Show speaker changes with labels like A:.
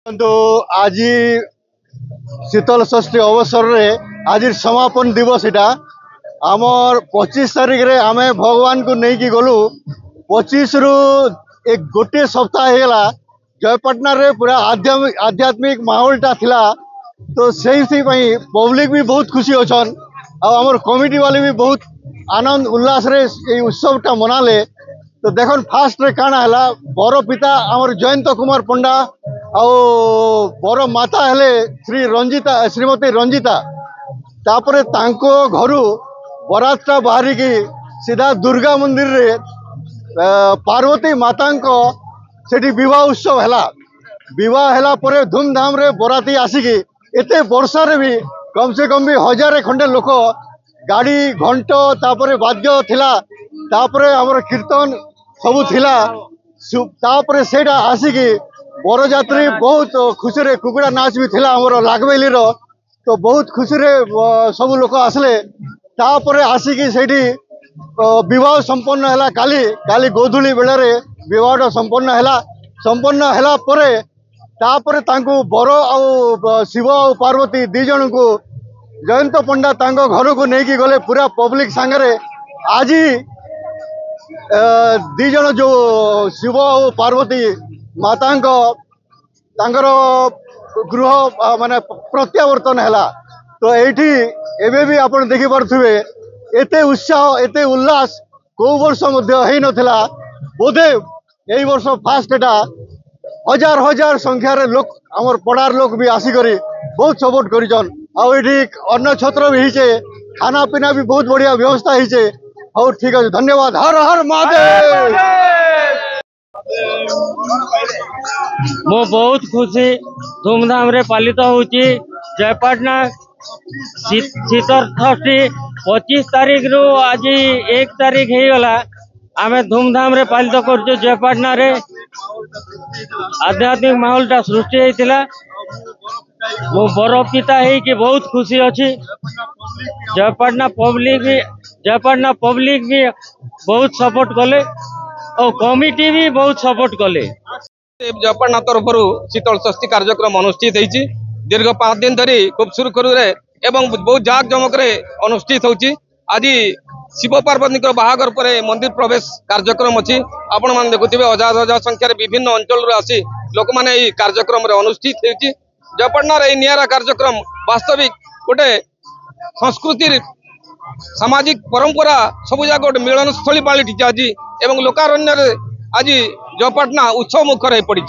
A: तो आज शीतल षष्ठी अवसर में आज समापन दिवस इटा आमर 25 तारीख रे आम भगवान को लेकिन गलु 25 रु एक गोटे सप्ताह होगा जयपाटना रे पूरा आध्यात्मिक माहौलटा थिला। तो से पब्लिक भी बहुत खुशी अच्छन आमर कमिटी वाले भी बहुत आनंद उल्लास रे उत्सवटा मनाले। तो देखन फास्ट रे काना हला बर पिता आमर जयंत कुमार पंडा आउ बर माता हेले श्रीमती रंजिता तापरे तांको घरू बरातटा बाहरी की सीधा दुर्गा मंदिर रे पार्वती माता सेठी विवाह उत्सव हैला परे धूमधाम रे बराती आसिकी एते वर्षा रे भी कम से कम भी 1000 खंडे लोक गाड़ी घंट तापरे वाद्य थिला तापरे हमर कीर्तन सबू थिला तापरे सेटा आसिकी बरजात्री बहुत खुशी रे कुकुड़ा नाच भी थिला हमर लागबेली रो। तो बहुत खुशी रे सब लोक आसले तापरे आसिकी सेठी विवाह संपन्न हैला काली गोधुली बेला रे विवाहटा संपन्न हैला परे तापरे तांको बर आ शिव और पार्वती दी जन को जयंत पंडा तांको घर को लेकिन गले पूरा पब्लिक सांगरे आज दी जन जो शिव और पार्वती माता गृह माने प्रत्यावर्तन हैला। तो एठी एबे भी आपण देखि पारथुबे एते उत्साह एते उल्लास को वर्ष मध्य हेई नथिला बोधे एई वर्ष फास्ट एटा हजार हजार संख्यार लोक आमर पड़ार लोक भी आसिकरी बहुत सपोर्ट करिछन। आ एठी अन्न छत्र भी हिचे खाना पीना भी बहुत बढ़िया व्यवस्था हिचे। हो ठीक है धन्यवाद। हर हर महादेव।
B: मो बहुत खुशी धूमधाम रे पालित होची जयपाटना शीतल षष्ठी 25 तारीख रु आज 1 तारीख हो गला आमे धूमधाम रे पालित करछु। जयपाटना रे आध्यात्मिक माहौलटा सृष्टि होइतिला। मो बर पिता है कि बहुत खुशी अच्छी। जयपाटना पब्लिक भी बहुत सपोर्ट कले और कमिटी भी बहुत सपोर्ट कले।
C: जयपाटना तरफ शीतल षष्ठी कार्यक्रम अनुष्ठित होती दीर्घ 5 दिन धरी खूब सुरखुरु एवं बहुत जाक जमक अनुष्ठित होची। आज शिव पार्वती बाहागर पर मंदिर प्रवेश कार्यक्रम अच्छी आपण मैंने देखुवे हजार हजार संख्यार विभिन्न अंचल आसी लोक मैंने कार्यक्रम अनुष्ठित होती। जयपाटना निरा कार्यक्रम वास्तविक गोटे संस्कृति सामाजिक परंपरा सब जगह गोटे मिलन स्थली पालिटी आज एवं लोकारण्य आज जयपाटना उत्सव मुखर हो पड़ी।